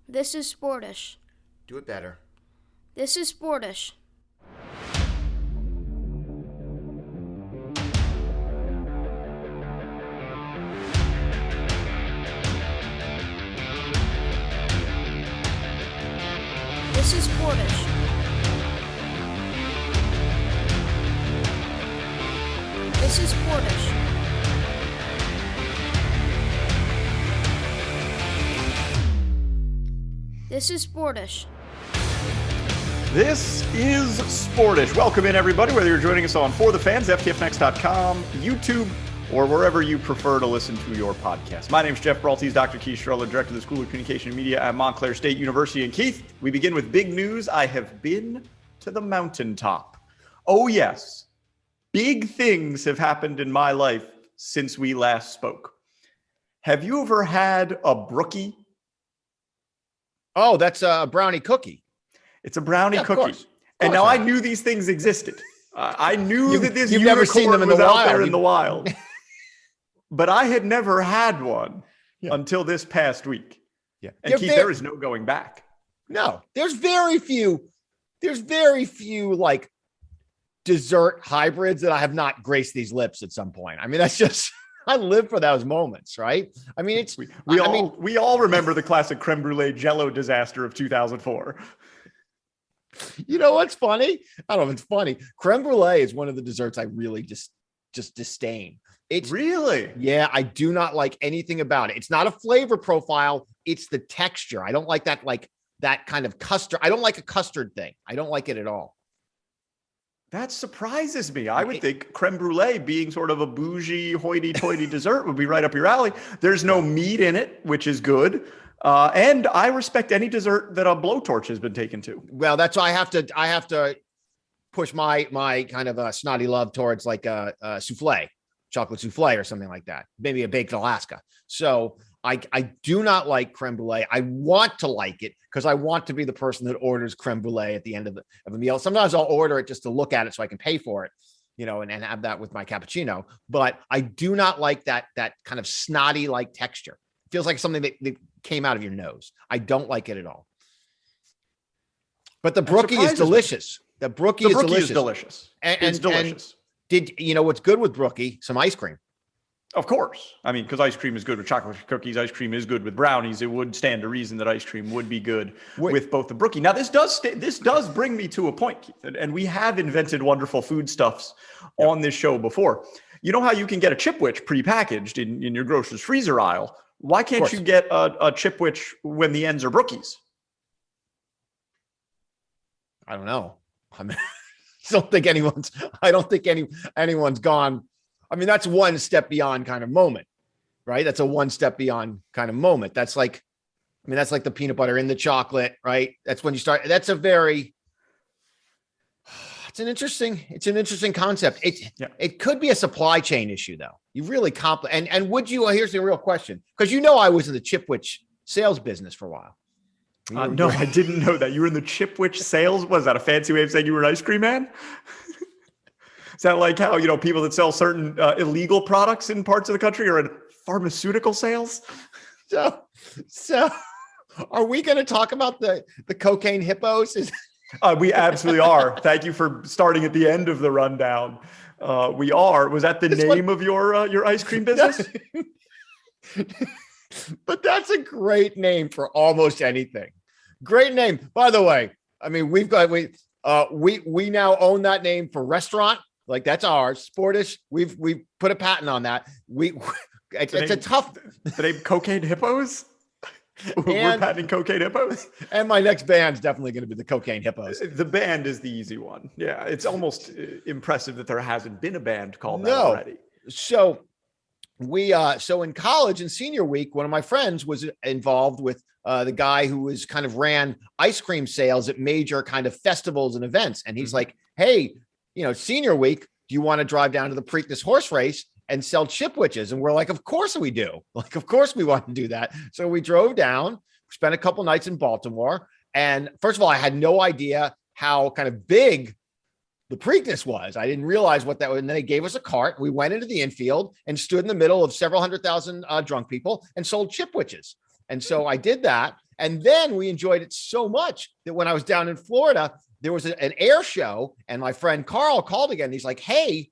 This is Sportish. Do it better. This is Sportish. This is Sportish. This is Sportish. This is Sportish. This is Sportish. Welcome in, everybody, whether you're joining us on For the Fans, FTFnext.com, YouTube, or wherever you prefer to listen to your podcast. My name is Geoff Brault. He's Dr. Keith Strudler, Director of the School of Communication and Media at Montclair State University. And Keith, we begin with big news. I have been to the mountaintop. Oh, yes. Big things have happened in my life since we last spoke. Have you ever had a brookie? Oh, that's a brownie cookie. It's a brownie cookie. Of course. And now I knew these things existed. I knew that this you've never seen them in the was out wild. there in the wild. But I had never had one until this past week. Yeah. And Keith, there is no going back. No, there's very few like dessert hybrids that I have not graced these lips at some point. I mean, that's just, I live for those moments, right? I mean, it's, we all remember the classic creme brulee Jello disaster of 2004. You know what's funny? I don't know if it's funny. Creme brulee is one of the desserts I really just disdain. It's really, yeah, I do not like anything about it. It's not a flavor profile. It's the texture. I don't like that kind of custard. I don't like a custard thing. I don't like it at all. That surprises me. I would think creme brulee, being sort of a bougie, hoity-toity dessert, would be right up your alley. There's no meat in it, which is good. And I respect any dessert that a blowtorch has been taken to. Well, that's why I have to push my kind of a snotty love towards like a souffle, chocolate souffle or something like that. Maybe a baked Alaska. So I do not like creme brulee. I want to like it because I want to be the person that orders creme brulee at the end of a meal. Sometimes I'll order it just to look at it so I can pay for it, and have that with my cappuccino. But I do not like that kind of snotty like texture. It feels like something that came out of your nose. I don't like it at all. But the brookie is delicious. The brookie is delicious. It's delicious. And what's good with brookie? Some ice cream. Of course. I mean, because ice cream is good with chocolate cookies. Ice cream is good with brownies. It would stand to reason that ice cream would be good with both the brookie. Now, this does bring me to a point, Keith, and we have invented wonderful foodstuffs on this show before. You know how you can get a Chipwich prepackaged in your grocer's freezer aisle? Why can't you get a Chipwich when the ends are brookies? I don't know. I don't think anyone's gone. I mean, that's one step beyond kind of moment, right? That's a one step beyond kind of moment. That's like the peanut butter in the chocolate, right? That's when you start. It's an interesting concept. It could be a supply chain issue though. You really and would you, here's the real question. Because I was in the Chipwich sales business for a while. No, I didn't know that. You were in the Chipwich sales. Was that a fancy way of saying you were an ice cream man? Is that like how, people that sell certain illegal products in parts of the country are in pharmaceutical sales? So are we going to talk about the Cocaine Hippos? We absolutely are. Thank you for starting at the end of the rundown. We are. Was that the name of your ice cream business? But that's a great name for almost anything. Great name. By the way, I mean, we now own that name for restaurant. Like that's ours. Sportish. We've put a patent on that. It's a tough. The name Cocaine Hippos. We're patenting Cocaine Hippos. And my next band's definitely going to be the Cocaine Hippos. The band is the easy one. Yeah, it's almost impressive that there hasn't been a band called that already. So in college in senior week, one of my friends was involved with the guy who was kind of ran ice cream sales at major kind of festivals and events. And he's like, hey, senior week, do you want to drive down to the Preakness horse race and sell Chipwiches? And we're like, of course we do. Like, of course we want to do that. So we drove down, spent a couple nights in Baltimore. And first of all, I had no idea how kind of big the Preakness was. I didn't realize what that was. And then they gave us a cart. We went into the infield and stood in the middle of several 100,000 drunk people and sold Chipwiches. And so I did that. And then we enjoyed it so much that when I was down in Florida, there was an air show, and my friend Carl called again. He's like, hey,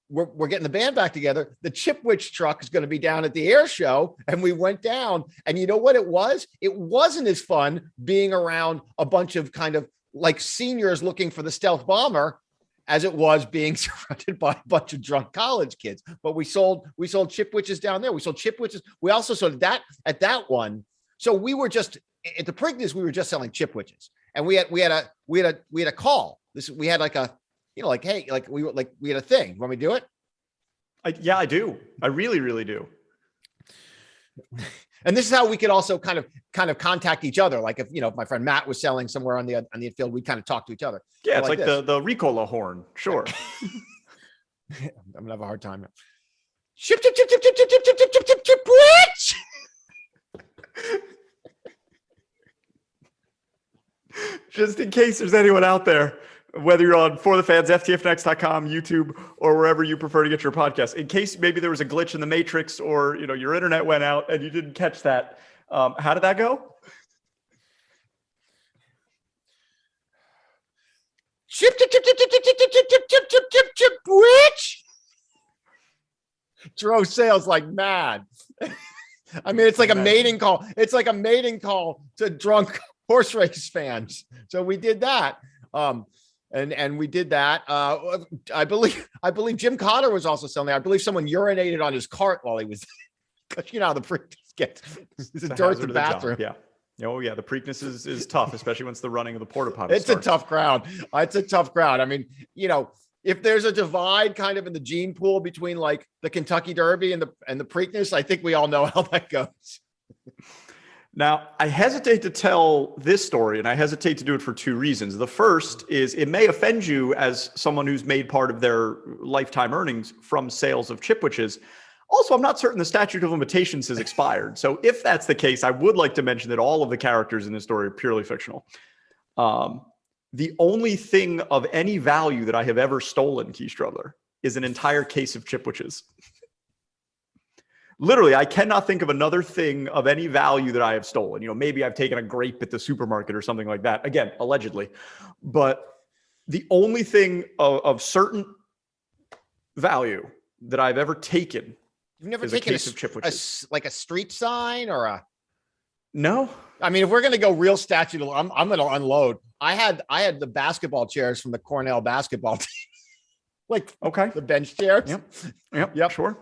we're getting the band back together. The Chipwich truck is going to be down at the air show. And we went down, and you know what it was? It wasn't as fun being around a bunch of kind of like seniors looking for the stealth bomber as it was being surrounded by a bunch of drunk college kids. But we sold Chipwiches down there. We sold Chipwiches. We also sold that at that one. So we were just at the Preakness, we were just selling Chipwiches. And we had a call. We had like a, like, hey, like we had a thing. Want me to do it? Yeah, I do. I really, really do. And this is how we could also kind of contact each other. Like if my friend Matt was selling somewhere on the infield, we kind of talk to each other. Yeah, it's like the Ricola horn. Sure. I'm gonna have a hard time. Chip, chip, chip, chip, chip, chip, chip, chip, chip, chip, chip, chip, which? Just in case there's anyone out there, whether you're on For the Fans, FTFnext.com, YouTube, or wherever you prefer to get your podcast, in case maybe there was a glitch in the matrix or your internet went out and you didn't catch that, how did that go? Chip, chip, chip, chip, chip, chip, chip, chip, chip, chip, chip, chip, chip, which? Drove sales like mad. I mean, it's like a mating call. It's like a mating call to drunk horse race fans. So we did that. And we did that. I believe Jim Cotter was also selling there. I believe someone urinated on his cart while he was, because how the Preakness gets. It's a dirt in the bathroom. Yeah. Oh yeah, the Preakness is tough, especially once the running of the porta potty It's starts. a tough crowd. It's a tough crowd. I mean, if there's a divide kind of in the gene pool between like the Kentucky Derby and the Preakness, I think we all know how that goes. Now, I hesitate to tell this story, and I hesitate to do it for two reasons. The first is it may offend you as someone who's made part of their lifetime earnings from sales of Chipwiches. Also, I'm not certain the statute of limitations has expired. So if that's the case, I would like to mention that all of the characters in this story are purely fictional. The only thing of any value that I have ever stolen, Keith Strudler, is an entire case of Chipwiches. Literally, I cannot think of another thing of any value that I have stolen. Maybe I've taken a grape at the supermarket or something like that. Again, allegedly. But the only thing of certain value that I've ever taken You've never is taken a case of Chipwiches. like a street sign or a... No. I mean, if we're going to go real statute, I'm going to unload. I had the basketball chairs from the Cornell basketball team. Like the bench chairs. Yep. Sure.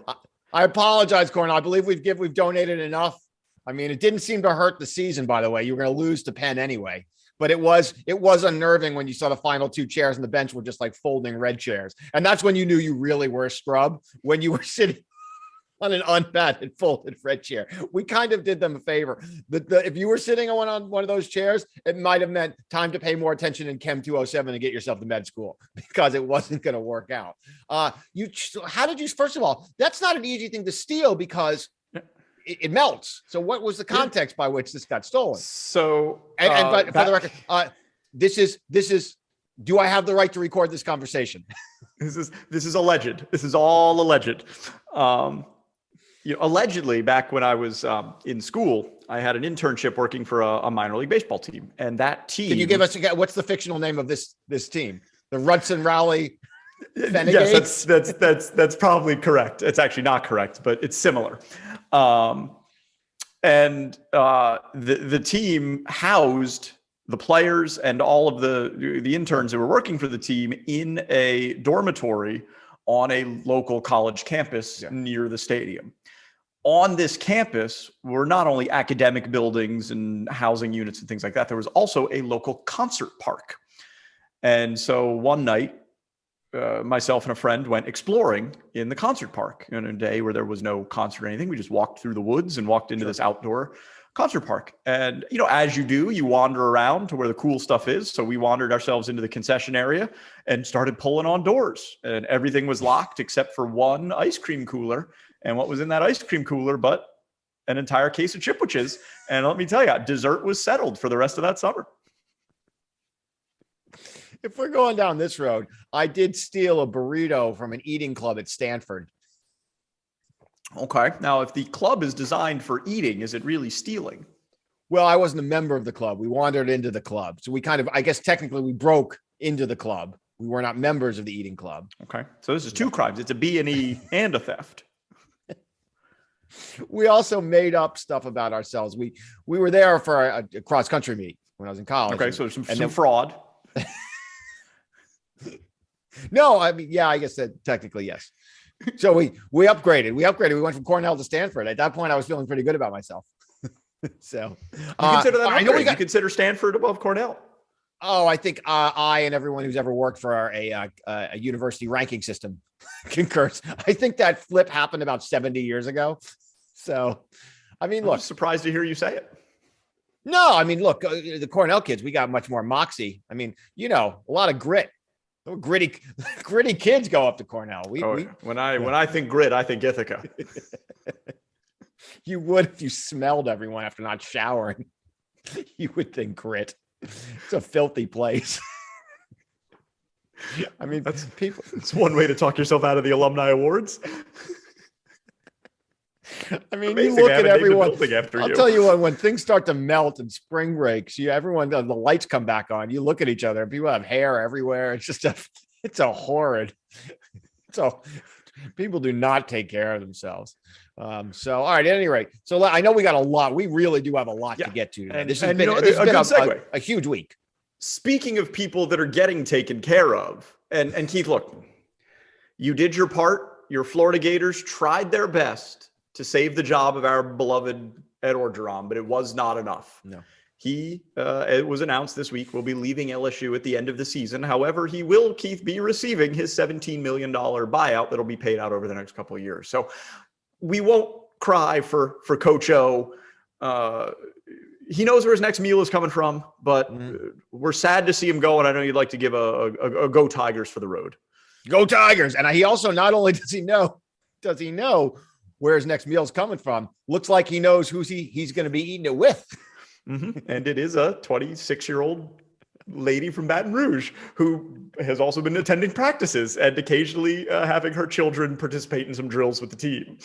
I apologize, Cornell. I believe we've donated enough. I mean, it didn't seem to hurt the season, by the way. You were going to lose to Penn anyway, but it was unnerving when you saw the final two chairs on the bench were just like folding red chairs. And that's when you knew you really were a scrub, when you were sitting on an unbatted folded red chair. We kind of did them a favor. If you were sitting on one of those chairs, it might have meant time to pay more attention in Chem 207 and get yourself to med school, because it wasn't going to work out. How did you, first of all, that's not an easy thing to steal because it melts. So what was the context by which this got stolen? So, but for the record, this is, do I have the right to record this conversation? This is alleged. This is all alleged. Allegedly, back when I was in school, I had an internship working for a minor league baseball team, and that team. Can you give us what's the fictional name of this team? The Rudson Rally. Yes, that's probably correct. It's actually not correct, but it's similar. And the team housed the players and all of the interns who were working for the team in a dormitory on a local college campus near the stadium. On this campus were not only academic buildings and housing units and things like that, there was also a local concert park. And so one night, myself and a friend went exploring in the concert park on a day where there was no concert or anything. We just walked through the woods and walked into this outdoor concert park. And, as you do, you wander around to where the cool stuff is. So we wandered ourselves into the concession area and started pulling on doors, and everything was locked except for one ice cream cooler. And what was in that ice cream cooler but an entire case of Chipwiches. And let me tell you, dessert was settled for the rest of that summer. If we're going down this road, I did steal a burrito from an eating club at Stanford. Okay. Now, if the club is designed for eating, is it really stealing? Well, I wasn't a member of the club. We wandered into the club. So we kind of, I guess technically we broke into the club. We were not members of the eating club. Okay. So this is two crimes. It's a B&E and a theft. We also made up stuff about ourselves. We were there for a cross-country meet when I was in college. Okay, so some fraud. No, I mean, yeah, I guess that technically, yes. So we upgraded. We went from Cornell to Stanford. At that point, I was feeling pretty good about myself. So you consider that upgrade? You consider Stanford above Cornell? Oh, I think I and everyone who's ever worked for a university ranking system concurs. I think that flip happened about 70 years ago. So, I mean, look. I'm surprised to hear you say it. No, I mean, look, the Cornell kids, we got much more moxie. I mean, a lot of grit. Gritty kids go up to Cornell. When I think grit, I think Ithaca. You would if you smelled everyone after not showering. You would think grit. It's a filthy place. I mean, it's one way to talk yourself out of the alumni awards. I mean, you look at everyone. I'll tell you when things start to melt and spring breaks, everyone, the lights come back on. You look at each other and people have hair everywhere. It's just it's horrid. So people do not take care of themselves. So, all right, at any rate. So I know we got a lot. We really do have a lot to get to today. And this has been a huge week. Speaking of people that are getting taken care of, and Keith, look, you did your part. Your Florida Gators tried their best to save the job of our beloved Ed Orgeron, but it was not enough. No. He, it was announced this week, will be leaving LSU at the end of the season. However, he will, Keith, be receiving his $17 million buyout that'll be paid out over the next couple of years. So we won't cry for Coach O. He knows where his next meal is coming from, but we're sad to see him go, and I know you'd like to give a go Tigers for the road. Go Tigers. And he also, not only does he know where his next meal is coming from, looks like he knows who's he's going to be eating it with. And it is a 26-year-old lady from Baton Rouge who has also been attending practices and occasionally having her children participate in some drills with the team.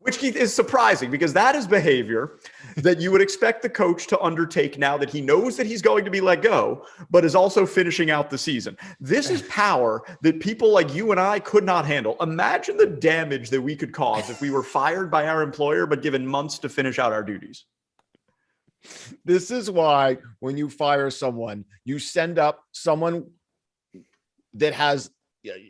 Which, Keith, is surprising because that is behavior that you would expect the coach to undertake now that he knows that he's going to be let go, but is also finishing out the season. This is power that people like you and I could not handle. Imagine the damage that we could cause if we were fired by our employer, but given months to finish out our duties. This is why when you fire someone, you send up someone that has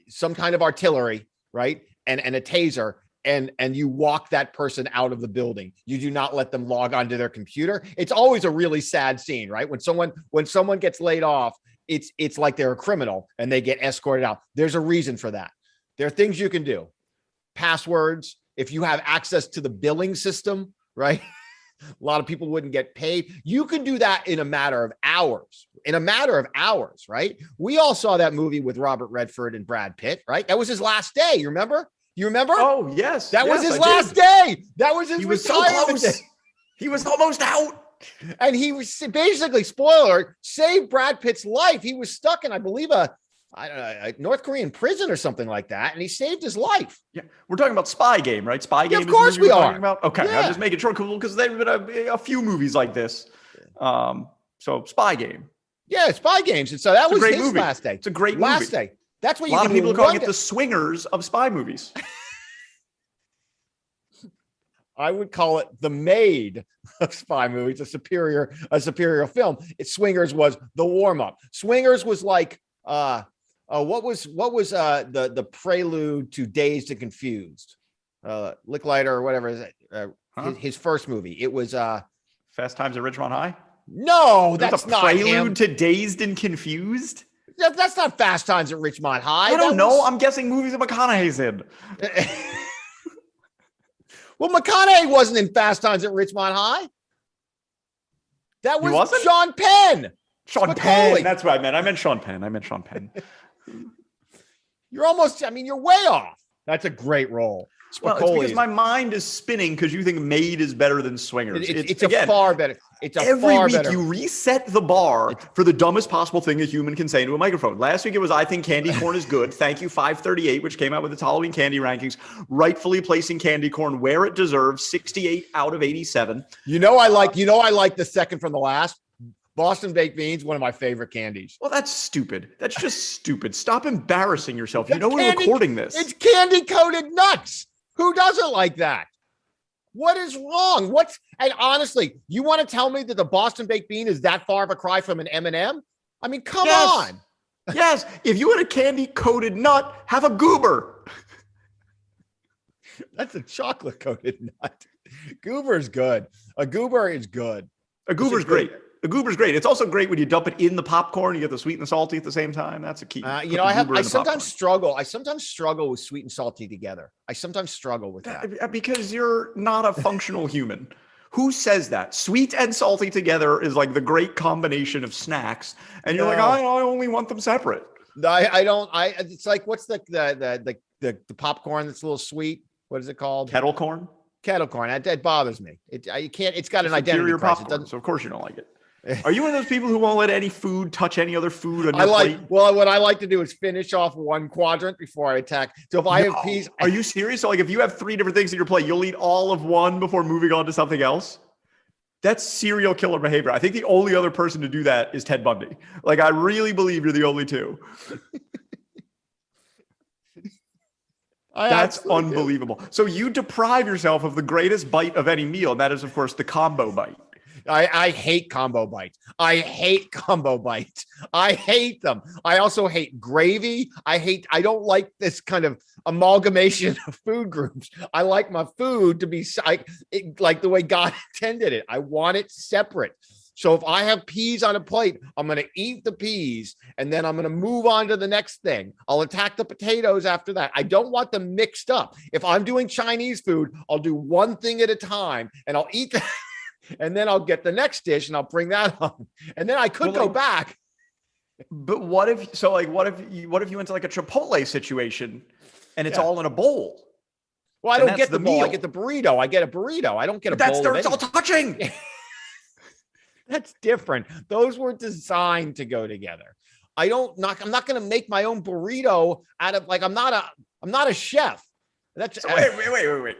some kind of artillery, right? And a taser. And you walk that person out of the building. You do not let them log onto their computer. It's always a really sad scene, right? When someone gets laid off, it's like they're a criminal and they get escorted out. There's a reason for that. There are things you can do. Passwords. If you have access to the billing system, right? A lot of people wouldn't get paid. You can do that in a matter of hours. Right? We all saw that movie with Robert Redford and Brad Pitt, right? That was his last day. You remember? Oh, yes. That was his last day. That was his retirement day. He was almost out. And he was basically, spoiler, saved Brad Pitt's life. He was stuck in, I believe, a North Korean prison or something like that. And he saved his life. Yeah. We're talking about Spy Game, right? Spy Game. Yeah, of course we are. About? Okay. Yeah. I'll just make it short because there have been a few movies like this. So Spy Game. Yeah, Spy Games. And so that was his last day. It's a great last day. That's what a lot of people are calling it the swingers of spy movies. I would call it the maid of spy movies, a superior film. Swingers was the warm up. Swingers was like what was the prelude to Dazed and Confused, Licklighter or whatever is it? His first movie. It was Fast Times at Ridgemont High. No, that's not prelude him. To Dazed and Confused. That's not Fast Times at Ridgemont High. I don't know. I'm guessing movies that McConaughey's in. Well, McConaughey wasn't in Fast Times at Ridgemont High. That was Sean Penn. Sean Penn. That's what I meant. I meant Sean Penn. You're way off. That's a great role. Well, it's because my mind is spinning because you think Maid is better than Swingers. It's a far better. It's a every far week better. you reset the bar for the dumbest possible thing a human can say into a microphone. Last week it was, I think candy corn is good. Thank you, 538, which came out with its Halloween candy rankings, rightfully placing candy corn where it deserves, 68 out of 87. I like the second from the last. Boston baked beans, one of my favorite candies. Well, that's stupid. That's just stupid. Stop embarrassing yourself. You know we're recording this. It's candy coated nuts. Who doesn't like that? What is wrong? And honestly, you want to tell me that the Boston baked bean is that far of a cry from an M&M? I mean, come on. Yes. If you had a candy coated nut, have a goober. That's a chocolate coated nut. Goober is good. A goober is good. A goober's great. A goober's great. It's also great when you dump it in the popcorn. You get the sweet and the salty at the same time. That's a key. I sometimes struggle with sweet and salty together. I sometimes struggle with that. Because you're not a functional human. Who says that? Sweet and salty together is like the great combination of snacks. And you're like, I only want them separate. I don't. It's like, what's the popcorn that's a little sweet? What is it called? Kettle corn. Kettle corn. That bothers me. You can't. It's got an identity crisis. So of course you don't like it. Are you one of those people who won't let any food touch any other food on your plate? Well, what I like to do is finish off one quadrant before I attack. So if I have peas, are you serious? So like if you have 3 different things in your plate, you'll eat all of one before moving on to something else? That's serial killer behavior. I think the only other person to do that is Ted Bundy. Like I really believe you're the only two. That's unbelievable. So you deprive yourself of the greatest bite of any meal, and that is, of course, the combo bite. I hate combo bites. I hate combo bites. I hate them. I also hate gravy. I don't like this kind of amalgamation of food groups. I like my food to be like the way God intended it. I want it separate. So if I have peas on a plate, I'm going to eat the peas and then I'm going to move on to the next thing. I'll attack the potatoes after that. I don't want them mixed up. If I'm doing Chinese food, I'll do one thing at a time and I'll eat that. And then I'll get the next dish and I'll bring that home. And then I could go back. But what if you went to like a Chipotle situation and it's all in a bowl? Well, I don't get the bowl. Meal. I get the burrito. I get a burrito. I don't get a bowl. It's all touching. That's different. Those were designed to go together. I'm not going to make my own burrito out of I'm not a chef. That's wait.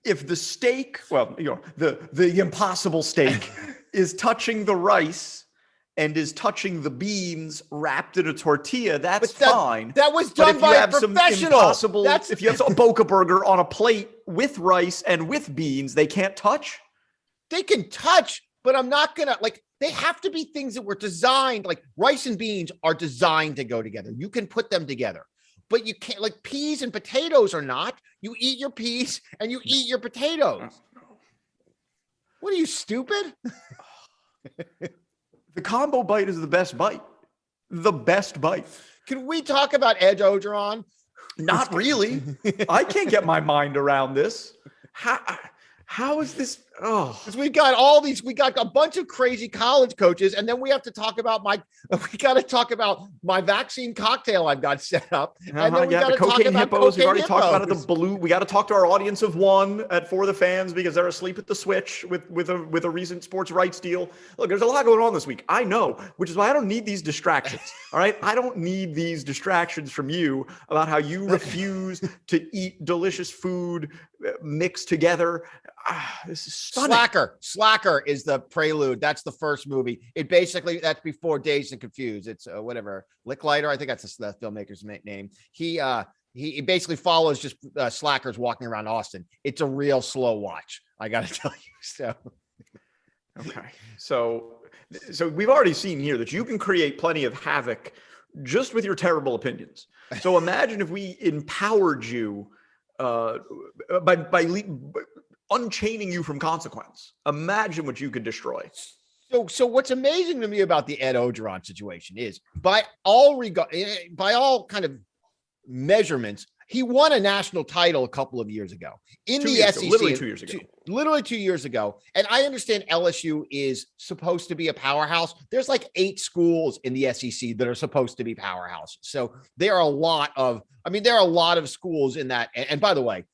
If the steak, the impossible steak is touching the rice and is touching the beans wrapped in a tortilla, that's fine. That was done by a professional. If you have a Boca burger on a plate with rice and with beans, they can't touch? They can touch, but I'm not going to they have to be things that were designed, like rice and beans are designed to go together. You can put them together. But you can't, like peas and potatoes are not. You eat your peas and you eat your potatoes. What are you, stupid? The combo bite is the best bite. The best bite. Can we talk about Ed Ogeron? Not really. I can't get my mind around this. How is this? Oh, because we got a bunch of crazy college coaches, and then we have to talk about my vaccine cocktail I've got set up. And then we got the to talk Cocaine about Hippos. We've already talked about it. The blue. We got to talk to our audience of one at For the Fans because they're asleep at the switch with a recent sports rights deal. Look, there's a lot going on this week. I know, which is why I don't need these distractions. All right, I don't need these distractions from you about how you refuse to eat delicious food mixed together. This is stunning. Slacker is the prelude. That's the first movie. That's before Dazed and Confused. It's whatever. Licklighter, I think that's the filmmaker's name. He basically follows just slackers walking around Austin. It's a real slow watch, I got to tell you. So, okay. So we've already seen here that you can create plenty of havoc just with your terrible opinions. So imagine if we empowered you by unchaining you from consequence. Imagine what you could destroy. So what's amazing to me about the Ed Ogeron situation is by all kind of measurements, he won a national title a couple of years ago in the SEC. Literally 2 years ago. Literally 2 years ago. And I understand LSU is supposed to be a powerhouse. There's like 8 schools in the SEC that are supposed to be powerhouse. So there are a lot of schools in that. And by the way,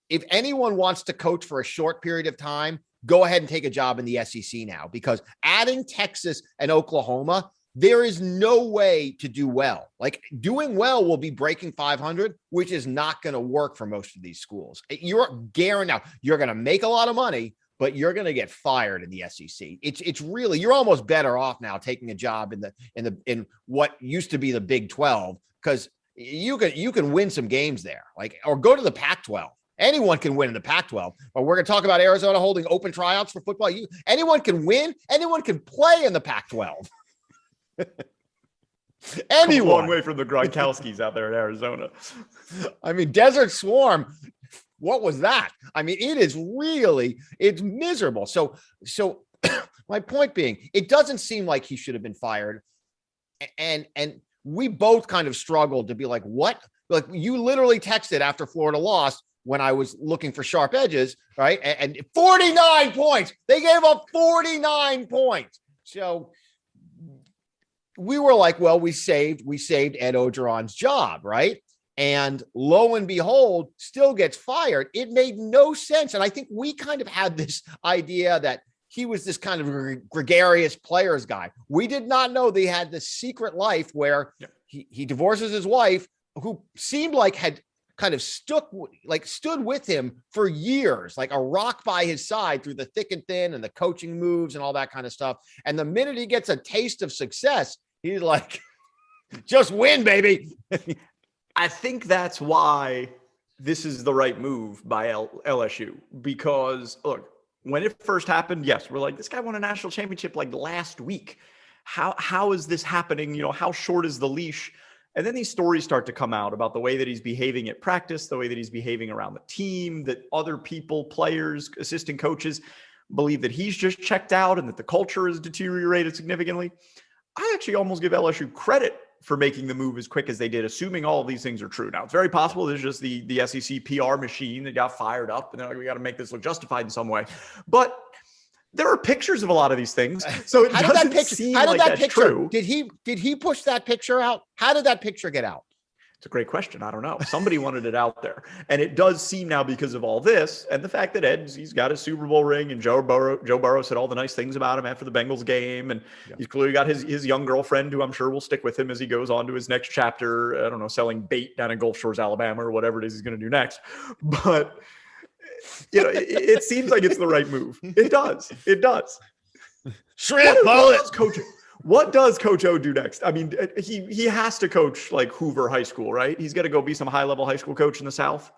if anyone wants to coach for a short period of time, go ahead and take a job in the SEC now, because adding Texas and Oklahoma, there is no way to do well. Like, doing well will be breaking 500, which is not going to work for most of these schools. You're guaranteed now. You're going to make a lot of money, but you're going to get fired in the SEC. It's really, you're almost better off now taking a job in what used to be the Big 12, because you can win some games there, like, or go to the Pac-12. Anyone can win in the Pac-12, but we're going to talk about Arizona holding open tryouts for football. Anyone can win. Anyone can play in the Pac-12. Anyone. A long way from the Gronkowskis out there in Arizona. I mean, Desert Swarm. What was that? I mean, it's miserable. So my point being, it doesn't seem like he should have been fired. And we both kind of struggled to be like, what? Like, you literally texted after Florida lost when I was looking for sharp edges, right? And 49 points. They gave up 49 points. So we were like, well, we saved Ed Ogeron's job, right? And lo and behold, still gets fired. It made no sense. And I think we kind of had this idea that he was this kind of gregarious players guy. We did not know they had this secret life where he divorces his wife, who seemed like had kind of stood with him for years, like a rock by his side through the thick and thin and the coaching moves and all that kind of stuff. And the minute he gets a taste of success, he's like, just win, baby. I think that's why this is the right move by LSU, because look, when it first happened, yes, we're like, this guy won a national championship like last week. How is this happening? You know, how short is the leash? And then these stories start to come out about the way that he's behaving at practice, the way that he's behaving around the team, that other people, players, assistant coaches believe that he's just checked out and that the culture has deteriorated significantly. I actually almost give LSU credit for making the move as quick as they did, assuming all of these things are true. Now, it's very possible there's just the SEC PR machine that got fired up, and they're like, we got to make this look justified in some way. But there are pictures of a lot of these things, so it doesn't seem like that's true. Did he push that picture out? How did that picture get out? It's a great question. I don't know. Somebody wanted it out there. And it does seem now, because of all this and the fact that he's got his Super Bowl ring, and Joe Burrow said all the nice things about him after the Bengals game. And he's clearly got his young girlfriend, who I'm sure will stick with him as he goes on to his next chapter. I don't know, selling bait down in Gulf Shores, Alabama, or whatever it is he's going to do next. But, you know, it seems like it's the right move. It does. It does. Shrimp bullet. What does Coach O do next? I mean, he has to coach like Hoover High School, right? He's got to go be some high-level high school coach in the South.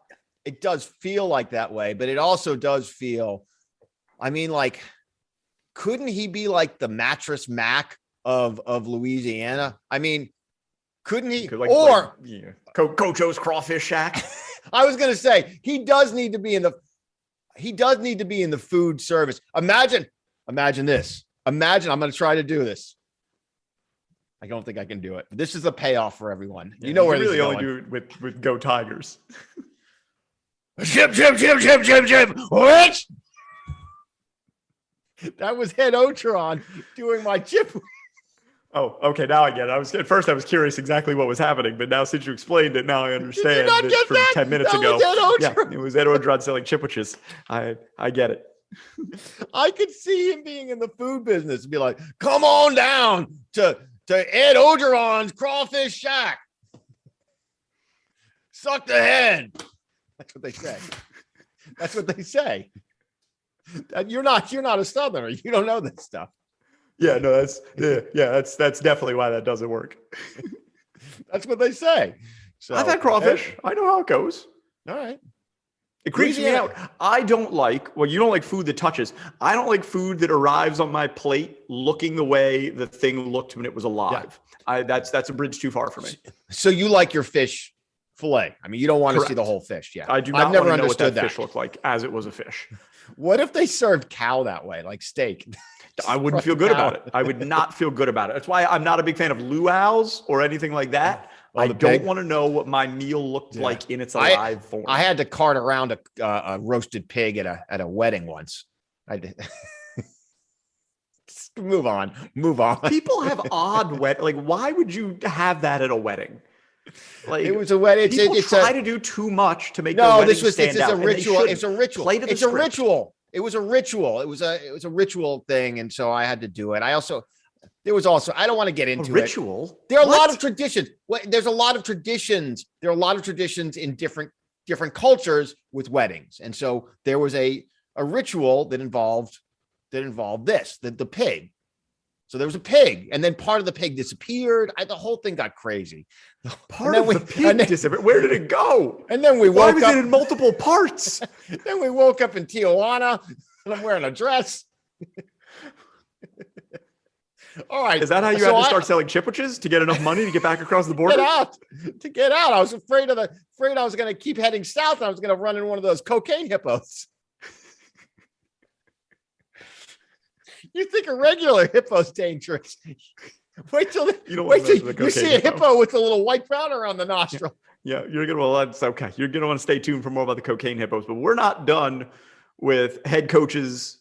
It does feel like that way, but it also does feel, I mean, like, couldn't he be like the Mattress Mac of Louisiana? I mean, couldn't he? Coach O's Crawfish Shack. I was going to say, he does need to be in the food service. Imagine this. Imagine, I'm going to try to do this. I don't think I can do it. This is a payoff for everyone. Yeah, you know where you this really is only going. do it with Go Tigers. Chip, chip, chip, chip, chip, chip. Which? That was Ed Ogeron doing my chip. Oh, okay. Now I get it. At first I was curious exactly what was happening, but now since you explained it, now I understand. Did you not get from that? 10 minutes that ago. Was Ed Ogeron. Yeah, it was Ed Ogeron selling Chipwiches. I get it. I could see him being in the food business and be like, come on down to Ed Ogeron's Crawfish Shack. Suck the head. That's what they say. That's what they say. You're not a Southerner. You don't know this stuff. Yeah, no, that's definitely why that doesn't work. That's what they say. So, I've had crawfish. I know how it goes. All right. It creeps me out. You don't like food that touches. I don't like food that arrives on my plate looking the way the thing looked when it was alive. Yeah. That's a bridge too far for me. So you like your fish fillet? I mean, you don't want Correct. to see the whole fish. Yeah, I do not I've never want to know what understood that fish looked like as it was a fish. What if they served cow that way, like steak? I wouldn't feel good about it. I would not feel good about it. That's why I'm not a big fan of luau's or anything like that. I don't want to know what my meal looked like in its alive form. I had to cart around a roasted pig at a wedding once. I did. Move on. People have odd why would you have that at a wedding? Like, it was a wedding. People try to do too much to make their wedding stand out. It's a ritual. It's a ritual. It's a ritual. It was a ritual. It was a ritual thing, and so I had to do it. I don't want to get into ritual. There are a lot of traditions. There's a lot of traditions. There are a lot of traditions in different cultures with weddings, and so there was a ritual that involved this, the pig. So there was a pig, and then part of the pig disappeared. The whole thing got crazy. Part of the pig disappeared. Where did it go? And then we woke up. Why was it in multiple parts? Then we woke up in Tijuana, and I'm wearing a dress. All right. Is that how you had to start selling Chipwiches to get enough money to get back across the border? To get out. I was afraid I was going to keep heading south, and I was going to run in one of those cocaine hippos. You think a regular hippo's dangerous? Wait till you see a hippo with a little white powder on the nostril. Yeah, that's okay. You're gonna want to stay tuned for more about the cocaine hippos, but we're not done with head coaches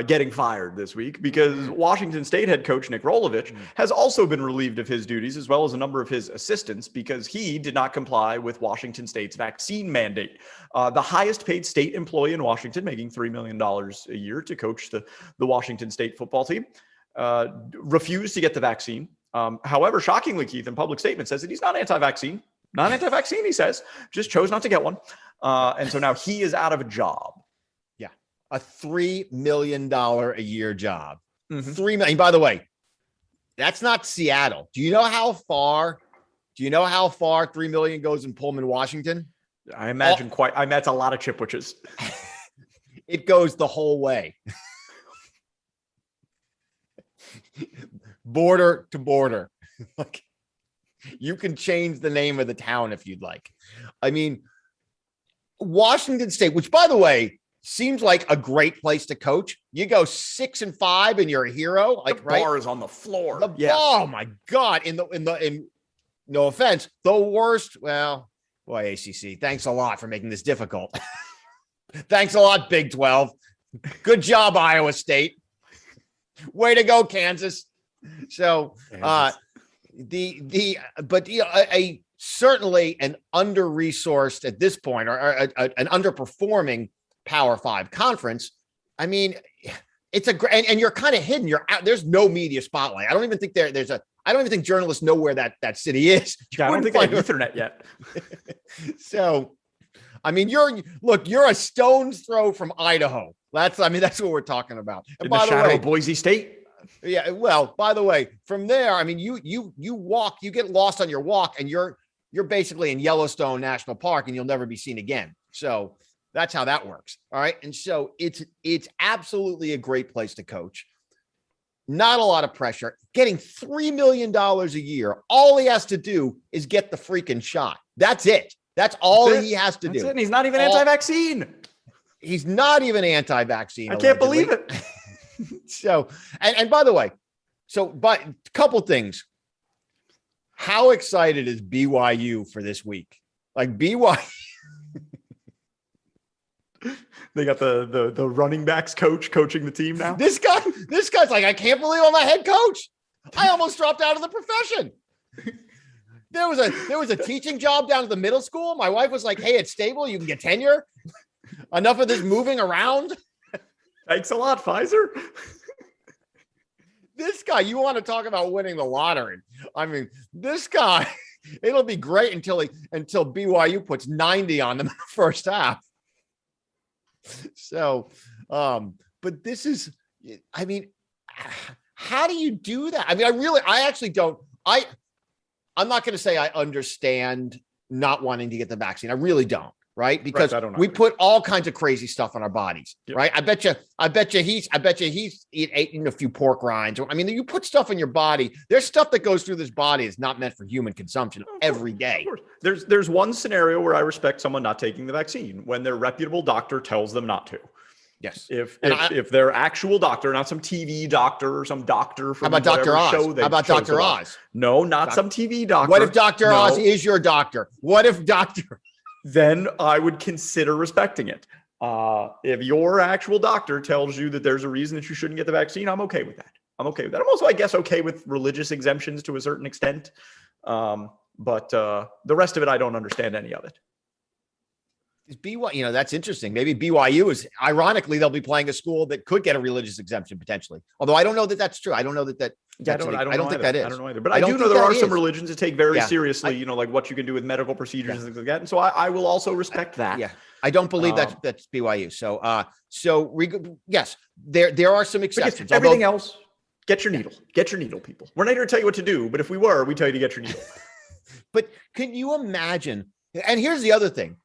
getting fired this week, because Washington State head coach Nick Rolovich has also been relieved of his duties, as well as a number of his assistants, because he did not comply with Washington State's vaccine mandate. The highest paid state employee in Washington, making $3 million a year to coach the Washington State football team, refused to get the vaccine. However, shockingly, Keith, in public statement, says that he's not anti-vaccine. Not anti-vaccine, he says, just chose not to get one. And so now he is out of a job. A $3 million a year job. $3 million. By the way, that's not Seattle. Do you know how far $3 million goes in Pullman, Washington? I imagine that's a lot of Chipwiches. It goes the whole way. Border to border. You can change the name of the town if you'd like. I mean, Washington State, which, by the way, seems like a great place to coach. You go 6-5 and you're a hero. The bar is on the floor. Oh my God. In no offense, the worst. Well, boy, ACC, thanks a lot for making this difficult. Thanks a lot, Big 12. Good job, Iowa State. Way to go, Kansas. So, certainly an under-resourced at this point, or an underperforming Power 5 conference. I mean, it's and you're kind of hidden. You're out. There's no media spotlight. I don't even think I don't even think journalists know where that city is. I don't think they have Ethernet yet. So, I mean, you're a stone's throw from Idaho. That's what we're talking about. And by the way, Boise State. Yeah. Well, by the way, from there, I mean, you walk, you get lost on your walk, and you're basically in Yellowstone National Park, and you'll never be seen again. So that's how that works. All right. And so it's absolutely a great place to coach. Not a lot of pressure. Getting $3 million a year. All he has to do is get the freaking shot. That's it. That's all he has to do. And he's not even anti-vaccine. He's not even anti-vaccine. I can't believe it. So, and by the way, but a couple things. How excited is BYU for this week? Like BYU. They got the running backs coach coaching the team now. This guy's like, I can't believe I'm a head coach. I almost dropped out of the profession. There was a teaching job down at the middle school. My wife was like, hey, it's stable. You can get tenure. Enough of this moving around. Thanks a lot, Pfizer. This guy, you want to talk about winning the lottery. I mean, this guy, it'll be great until BYU puts 90 on them in the first half. So, but this is, I mean, how do you do that? I mean, I actually don't, I'm not going to say I understand not wanting to get the vaccine. I really don't. Right. Because we put all kinds of crazy stuff on our bodies. Yep. Right. I bet you he's eating a few pork rinds. I mean, you put stuff in your body. There's stuff that goes through this body is not meant for human consumption every day. There's one scenario where I respect someone not taking the vaccine when their reputable doctor tells them not to. Yes. If their actual doctor, not some TV doctor or some doctor from Dr. Oz? Show how about Dr. Oz? No, not some TV doctor. What if Dr. Oz is your doctor? What if Dr. Then I would consider respecting it. If your actual doctor tells you that there's a reason that you shouldn't get the vaccine, I'm okay with that. I'm also, I guess, okay with religious exemptions to a certain extent. But the rest of it, I don't understand any of it. BYU, that's interesting. Maybe BYU is, ironically, they'll be playing a school that could get a religious exemption potentially. Although I don't know that that's true. I don't know that. Yeah, I don't think that is. I don't know either. But I do know there are some religions that take very seriously, like what you can do with medical procedures and things like that. And so I will also respect that. Yeah, I don't believe that's BYU. Yes, there are some exceptions. Everything else, get your needle. Get your needle, people. We're not here to tell you what to do, but if we were, we tell you to get your needle. But can you imagine? And here's the other thing.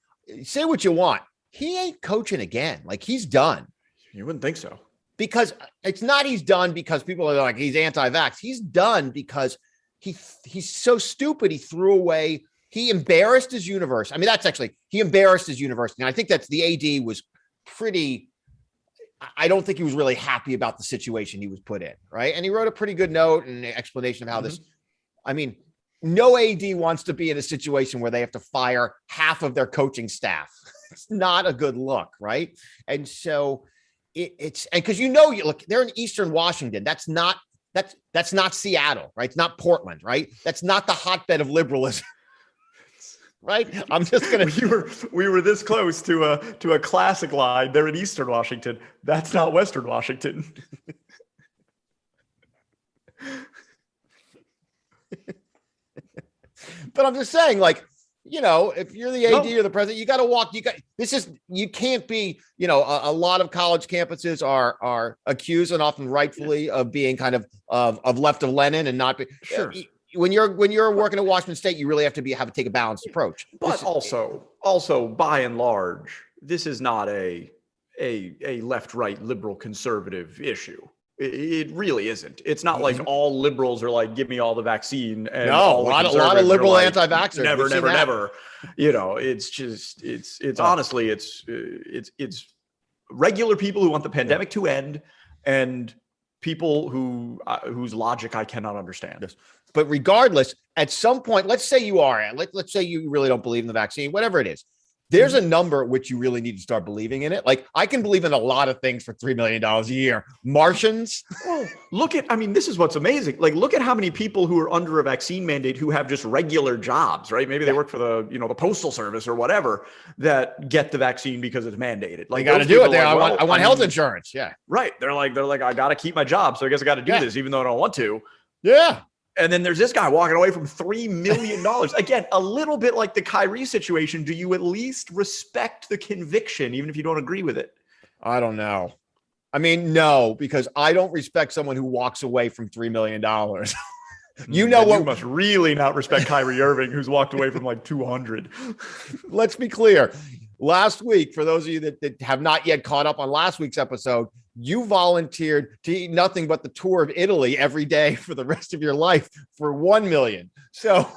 Say what you want. He ain't coaching again. Like, he's done. You wouldn't think so. Because it's not he's done because people are like, he's anti-vax. He's done because he's so stupid. He embarrassed his university. I mean, he embarrassed his university. And I think that's the AD was I don't think he was really happy about the situation he was put in, right? And he wrote a pretty good note and explanation of how no AD wants to be in a situation where they have to fire half of their coaching staff. It's not a good look, right? And so it's because look, they're in Eastern Washington. That's not Seattle, right? It's not Portland, right? That's not the hotbed of liberalism. Right? I'm just gonna. We were this close to a classic line. They're in Eastern Washington. That's not Western Washington. But I'm just saying, like, if you're the AD or the president, you got to walk. You can't be. A lot of college campuses are accused and often rightfully of being kind of left of Lenin and not. Sure. When you're working at Washington State, you really have to take a balanced approach. But also, by and large, this is not a left-right liberal conservative issue. It really isn't. It's not like all liberals are like, give me all the vaccine. And no, a lot of liberal like, anti-vaxxers. Never. It's just, honestly, it's regular people who want the pandemic to end and people whose logic I cannot understand. Yes. But regardless, at some point, let's say you are, let's say you really don't believe in the vaccine, whatever it is. There's a number at which you really need to start believing in it. Like, I can believe in a lot of things for $3 million a year. Martians. Well, this is what's amazing. Like, look at how many people who are under a vaccine mandate who have just regular jobs, right? Maybe they work for the postal service or whatever that get the vaccine because it's mandated. Like, you got to do it there. I want health insurance. Yeah. Right. They're like, I got to keep my job. So I guess I got to do this, even though I don't want to. Yeah. And then there's this guy walking away from $3 million. Again, a little bit like the Kyrie situation. Do you at least respect the conviction, even if you don't agree with it? I don't know. I mean, no, because I don't respect someone who walks away from $3 million. You must really not respect Kyrie Irving, who's walked away from like 200. Let's be clear. Last week, for those of you that have not yet caught up on last week's episode, you volunteered to eat nothing but the tour of Italy every day for the rest of your life for $1 million. So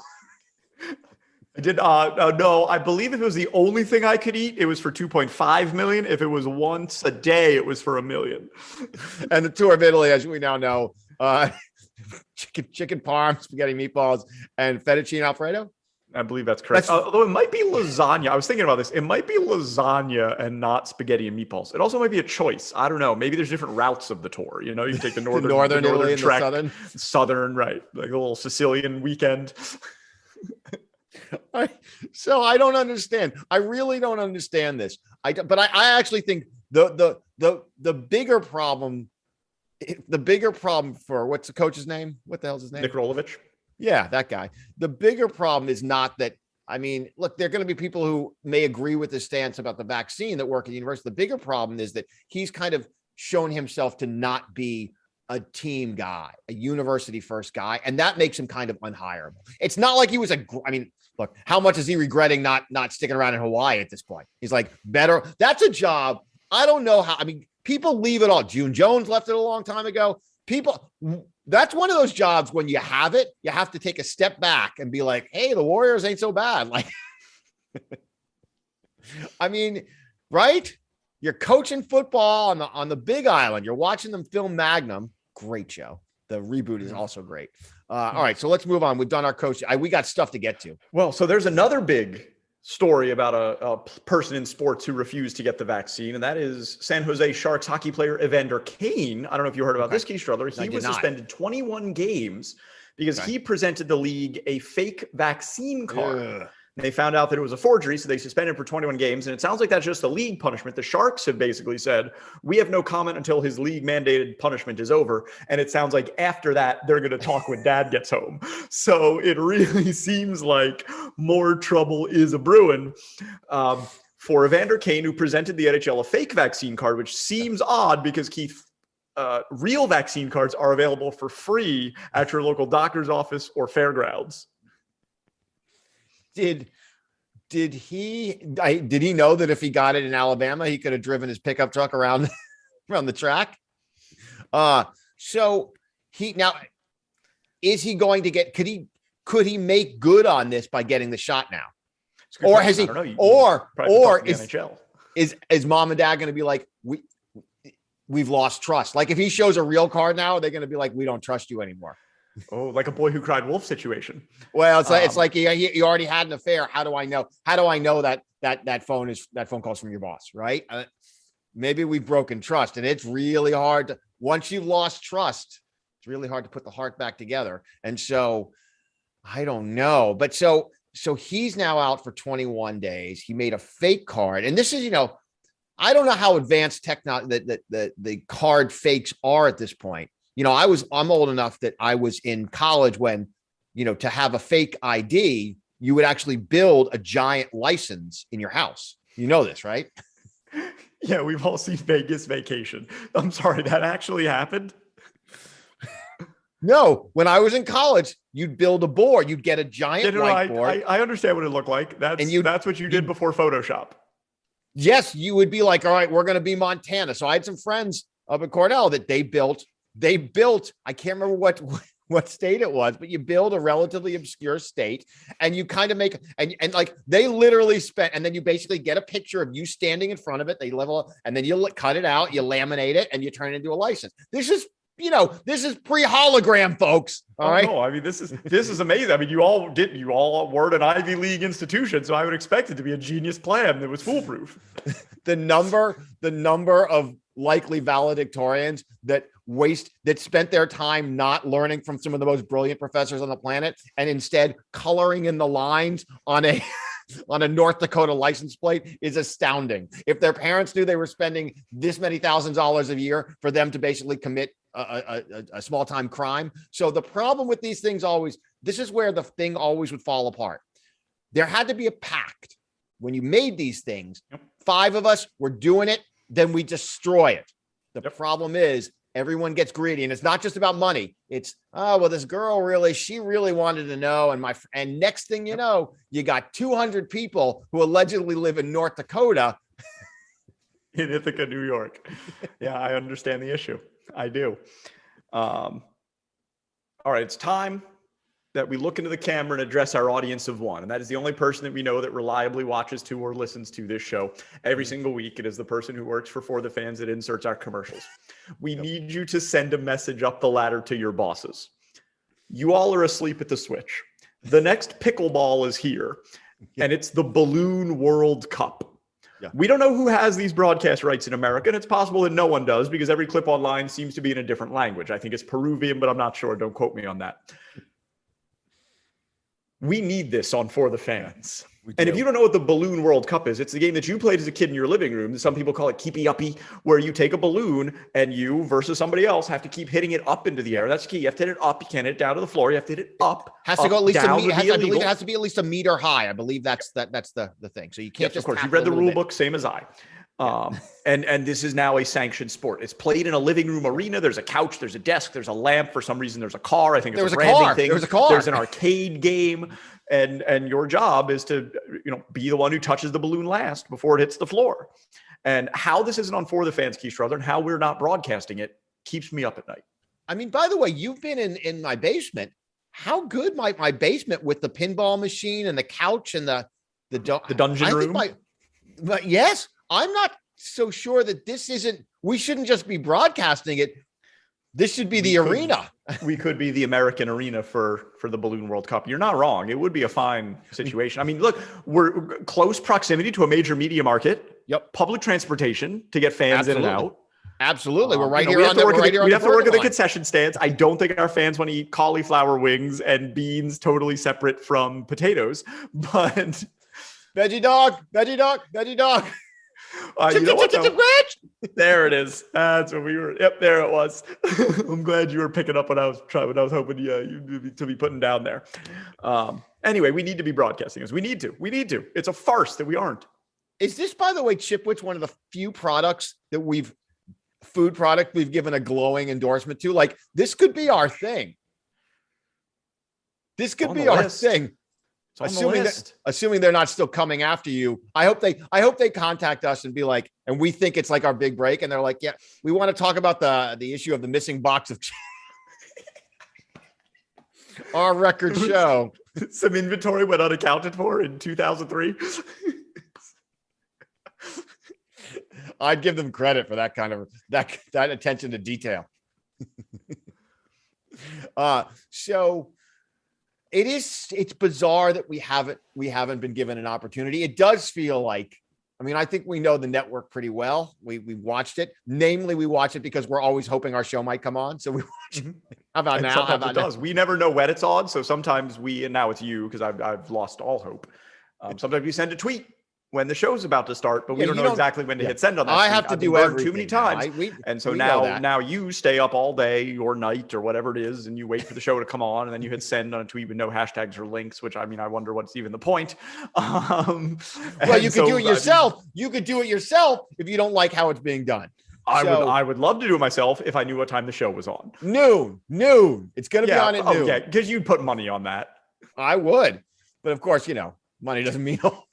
I did. No, I believe if it was the only thing I could eat, it was for 2.5 million. If it was once a day, it was for $1 million. And the tour of Italy, as we now know, chicken parm, spaghetti meatballs, and fettuccine Alfredo. I believe that's correct. Although it might be lasagna. I was thinking about this. It might be lasagna and not spaghetti and meatballs. It also might be a choice. I don't know. Maybe there's different routes of the tour. You can take the northern Italy trek, and the southern, right? Like a little Sicilian weekend. So I don't understand. I really don't understand this. But I actually think the bigger problem. The bigger problem for what's the coach's name? What the hell's his name? Nick Rolovich. Yeah, that guy. The bigger problem is not that. I mean, look, there are going to be people who may agree with his stance about the vaccine that work at the university. The bigger problem is that he's kind of shown himself to not be a team guy, a university first guy, and that makes him kind of unhireable. It's not like he was look, how much is he regretting not sticking around in Hawaii at this point? He's like, better. That's a job. I don't know how. I mean, people leave it all. June Jones left it a long time ago. That's one of those jobs when you have it, you have to take a step back and be like, hey, the Warriors ain't so bad. Like, I mean, right? You're coaching football on the Big Island. You're watching them film Magnum. Great show. The reboot is also great. All right, so let's move on. We've done our coach. We got stuff to get to. Well, so there's another big story about a person in sports who refused to get the vaccine, and that is San Jose Sharks hockey player Evander Kane. I don't know if you heard about this, Keith Strudler. He was suspended 21 games because he presented the league a fake vaccine card They found out that it was a forgery, so they suspended him for 21 games. And it sounds like that's just a league punishment. The Sharks have basically said, we have no comment until his league mandated punishment is over. And it sounds like after that, they're going to talk when dad gets home. So it really seems like more trouble is a brewing. For Evander Kane, who presented the NHL a fake vaccine card, which seems odd because, Keith, real vaccine cards are available for free at your local doctor's office or fairgrounds. Did he know that if he got it in Alabama, he could have driven his pickup truck around the track? So now, is he going to get? Could he make good on this by getting the shot now? Or has he? Or is mom and dad going to be like, we've lost trust? Like if he shows a real card now, they're going to be like, we don't trust you anymore. Oh, like a boy who cried wolf situation. Well, it's like you already had an affair. How do I know? How do I know that phone calls from your boss, right? Maybe we've broken trust, and it's really hard to, once you've lost trust, it's really hard to put the heart back together. And so I don't know, but so he's now out for 21 days. He made a fake card, and this is, I don't know how advanced technology that the card fakes are at this point. I'm old enough that I was in college when, to have a fake ID, you would actually build a giant license in your house. You know this, right? Yeah, we've all seen Vegas Vacation. I'm sorry, that actually happened? No, when I was in college, you'd build a board. You'd get a giant whiteboard. I understand what it looked like. That's what you did before Photoshop. Yes, you would be like, all right, we're going to be Montana. So I had some friends up at Cornell that they built, I can't remember what state it was, but you build a relatively obscure state and you kind of make, and like they literally spent, and then you basically get a picture of you standing in front of it. They level, and then you cut it out, you laminate it, and you turn it into a license. This is pre-hologram, folks. All right. No, I mean, this is amazing. I mean, you all were an Ivy League institution, so I would expect it to be a genius plan that was foolproof. The number of likely valedictorians that spent their time not learning from some of the most brilliant professors on the planet and instead coloring in the lines on a North Dakota license plate is astounding. If their parents knew they were spending this many thousands of dollars a year for them to basically commit a small time crime. So the problem with these things this is where the thing always would fall apart. There had to be a pact when you made these things. Yep. 5 of us were doing it, then we destroy it. The problem is everyone gets greedy, and it's not just about money. It's, this girl she really wanted to know. And next thing you know, you got 200 people who allegedly live in North Dakota. In Ithaca, New York. Yeah, I understand the issue. I do. All right, it's time that we look into the camera and address our audience of one. And that is the only person that we know that reliably watches to or listens to this show every single week. It is the person who works for the Fans that inserts our commercials. We need you to send a message up the ladder to your bosses. You all are asleep at the switch. The next pickleball is here, and it's the Balloon World Cup. Yeah. We don't know who has these broadcast rights in America, and it's possible that no one does because every clip online seems to be in a different language. I think it's Peruvian, but I'm not sure. Don't quote me on that. We need this on For the Fans. And if you don't know what the Balloon World Cup is, it's the game that you played as a kid in your living room. Some people call it keepy-uppy, where you take a balloon and you versus somebody else have to keep hitting it up into the air. That's key. You have to hit it up. You can't hit it down to the floor. You have to hit it up. Has to go at least a meter. I believe it has to be at least a meter high. I believe that's the thing. So you can't just. Of course, you read the rule book, same as I. And this is now a sanctioned sport. It's played in a living room arena. There's a couch, there's a desk, there's a lamp. For some reason, there's a car. I think it's a branding thing. There's a car. There's an arcade game. And your job is to, be the one who touches the balloon last before it hits the floor. And how this isn't on For the Fans, Keith Strudler, and how we're not broadcasting it keeps me up at night. I mean, by the way, you've been in my basement. How good might my basement with the pinball machine and the couch and the dungeon room? But yes, I'm not so sure that we shouldn't just be broadcasting it. This should be the arena. We could be the American arena for the Balloon World Cup. You're not wrong. It would be a fine situation. I mean, look, we're close proximity to a major media market. Yep. Public transportation to get fans in and out. Absolutely. We're right We here have on to the, work we're right at here the, on we the have to work at the borderline. concession stands. I don't think our fans want to eat cauliflower wings and beans totally separate from potatoes, but Veggie dog, veggie dog, veggie dog. you know what, though? Chip. There it is. That's what we were. Yep, there it was. I'm glad you were picking up what I was trying. What I was hoping you to be putting down there. Anyway, we need to be broadcasting this. We need to. It's a farce that we aren't. Is this, by the way, Chipwich, one of the few products that we've given a glowing endorsement to? Like, this could be our thing. This could be our thing. Assuming they're not still coming after you. I hope they contact us and be like, and we think it's like our big break, and they're like, yeah, we want to talk about the issue of the missing box of our record show. Some inventory went unaccounted for in 2003. I'd give them credit for that kind of that attention to detail. So it's bizarre that we haven't been given an opportunity. It does feel like, I mean, I think we know the network pretty well. We watched it. Namely, we watch it because we're always hoping our show might come on. So we watch it. How about now? Sometimes it does. We never know when it's on. So sometimes and now it's you, because I've lost all hope. Sometimes you send a tweet when the show's about to start, but we don't know exactly when to hit send on that. I have to do everything too many times. And so now you stay up all day or night or whatever it is, and you wait for the show to come on, and then you hit send on a tweet with no hashtags or links, which, I mean, I wonder what's even the point. Well, you could do it yourself. You could do it yourself if you don't like how it's being done. I would love to do it myself if I knew what time the show was on. Noon. It's going to be on at noon. Okay, because you'd put money on that. I would. But of course, money doesn't mean all.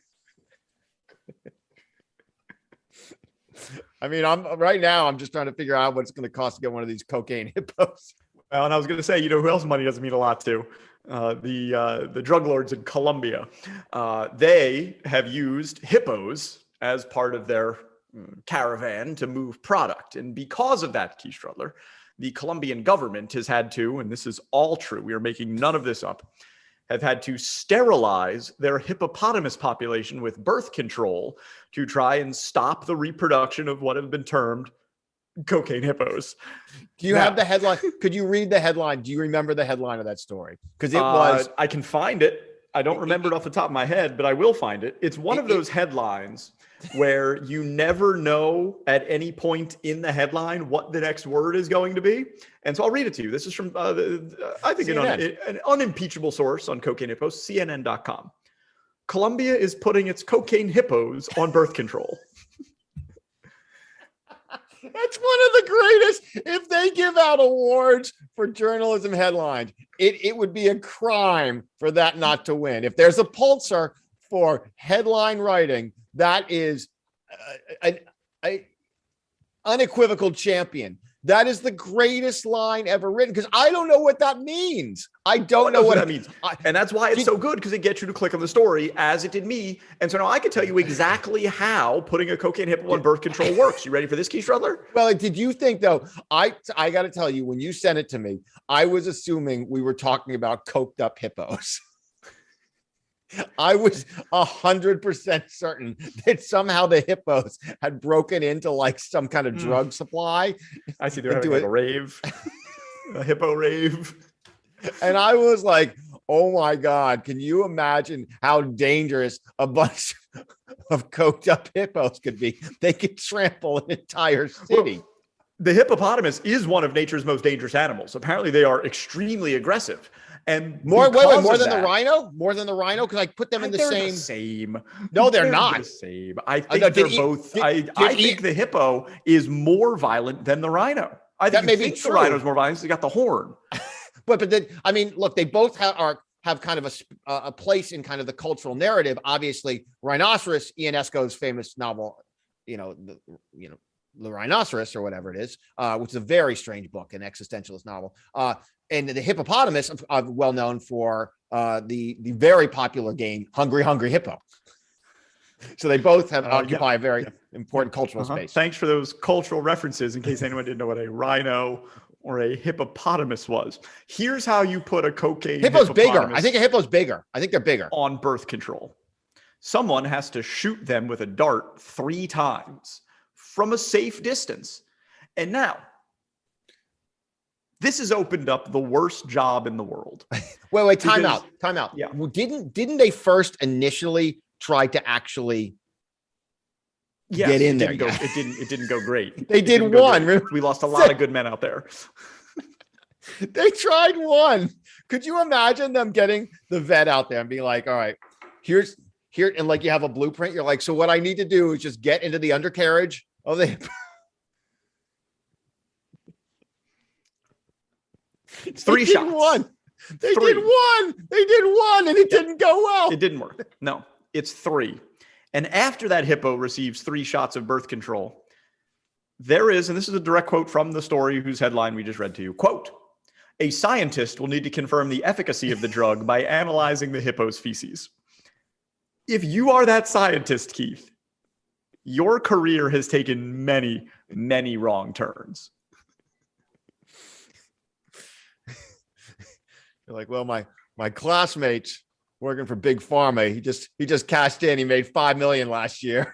I mean, I'm just trying to figure out what it's going to cost to get one of these Cocaine Hippos. Well, and I was going to say, who else money doesn't mean a lot to? The drug lords in Colombia. They have used hippos as part of their caravan to move product. And because of that, Keith Strudler, the Colombian government has had to, and this is all true, we are making none of this up, have had to sterilize their hippopotamus population with birth control to try and stop the reproduction of what have been termed cocaine hippos. Do you have the headline? Could you read the headline? Do you remember the headline of that story? Because it was... I can find it. I don't remember it off the top of my head, but I will find it. It's one of those headlines where you never know at any point in the headline what the next word is going to be. And so I'll read it to you. This is from, I think, an unimpeachable source on Cocaine Hippos, CNN.com. Colombia is putting its cocaine hippos on birth control. That's one of the greatest. If they give out awards for journalism headlines, it would be a crime for that not to win. If there's a Pulitzer for headline writing, that is an unequivocal champion. That is the greatest line ever written, because I don't know what that means. I don't know what that means. And that's why it's so good, because it gets you to click on the story, as it did me. And so now I can tell you exactly how putting a cocaine hippo on birth control works. You ready for this, Keith Strudler? Well, did you think, though, I got to tell you, when you sent it to me, I was assuming we were talking about coked up hippos. I was 100% certain that somehow the hippos had broken into like some kind of drug supply. I see they're having like a rave, a hippo rave. And I was like, oh my God, can you imagine how dangerous a bunch of coked up hippos could be? They could trample an entire city. Well, the hippopotamus is one of nature's most dangerous animals. Apparently they are extremely aggressive. And more than the rhino? More than the rhino? Because I put them in the same. No, they're not the same. I think they're both. I think the hippo is more violent than the rhino. I think the rhino's more violent because he got the horn. But then, I mean, look, they both have kind of a place in kind of the cultural narrative. Obviously, Rhinoceros, Ian Esco's famous novel, the Rhinoceros or whatever it is, which is a very strange book, an existentialist novel. And the hippopotamus are well known for the very popular game Hungry Hungry Hippo. So they both occupy a very important cultural space. Thanks for those cultural references, in case anyone didn't know what a rhino or a hippopotamus was. Here's how you put a cocaine hippo's bigger. I think a hippo's bigger. I think they're bigger. On birth control. Someone has to shoot them with a dart 3 times from a safe distance. And now, this has opened up the worst job in the world. Wait, time out. Yeah. Well, didn't they first initially try to actually get in there? It didn't go great. They did one. We lost a lot of good men out there. They tried one. Could you imagine them getting the vet out there and being like, all right, here, and like you have a blueprint. You're like, so what I need to do is just get into the undercarriage of the hippo. It's 3 shots. They did one, and it didn't go well. It didn't work. No, it's 3. And after that hippo receives 3 shots of birth control, there is, and this is a direct quote from the story whose headline we just read to you, quote, "A scientist will need to confirm the efficacy of the drug by analyzing the hippo's feces." If you are that scientist, Keith, your career has taken many, many wrong turns. You're like, well, my classmate's working for Big Pharma. He just cashed in. He made $5 million last year.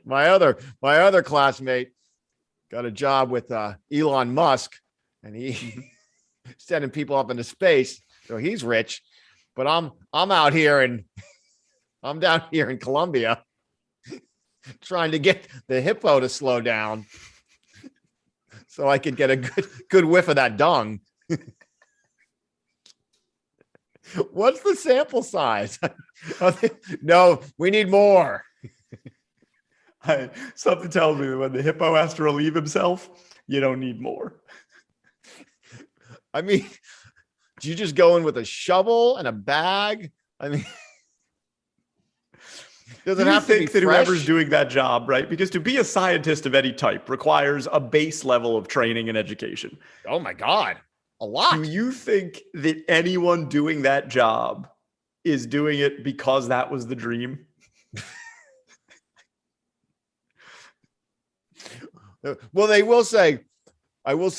my other classmate got a job with Elon Musk, and he sending people up into space. So he's rich. But I'm out here and I'm down here in Colombia trying to get the hippo to slow down so I could get a good whiff of that dung. What's the sample size? No, we need more. Something tells me that when the hippo has to relieve himself, you don't need more. I mean, do you just go in with a shovel and a bag? I mean, does it have to be that whoever's doing that job, right? Because to be a scientist of any type requires a base level of training and education. Oh my God, a lot. Do you think that anyone doing that job is doing it because that was the dream? Well, I will say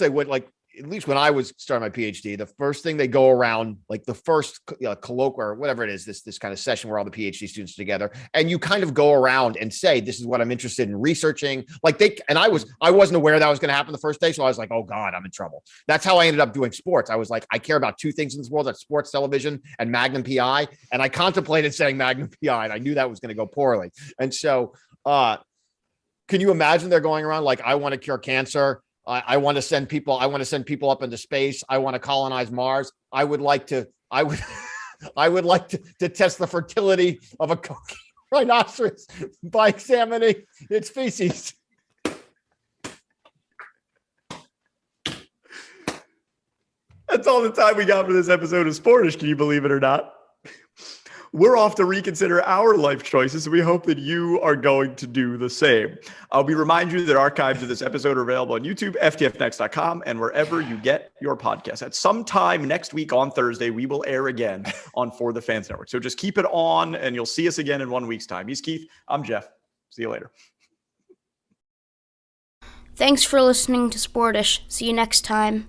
what, like, at least when I was starting my PhD, the first thing they go around, like the first colloquial or whatever it is, this kind of session where all the PhD students are together, and you kind of go around and say, this is what I'm interested in researching. Like I wasn't aware that was going to happen the first day. So I was like, oh God, I'm in trouble. That's how I ended up doing sports. I was like, I care about 2 things in this world. That's sports television and Magnum PI. And I contemplated saying Magnum PI, and I knew that was going to go poorly. And so, can you imagine they're going around like, I want to cure cancer. I want to send people up into space. I want to colonize Mars. I would like to test the fertility of a cocaine rhinoceros by examining its feces. That's all the time we got for this episode of Sportish. Can you believe it or not? We're off to reconsider our life choices, and we hope that you are going to do the same. We remind you that archives of this episode are available on YouTube, ftfnext.com, and wherever you get your podcasts. At some time next week on Thursday, we will air again on For the Fans Network. So just keep it on, and you'll see us again in 1 week's time. He's Keith. I'm Jeff. See you later. Thanks for listening to Sportish. See you next time.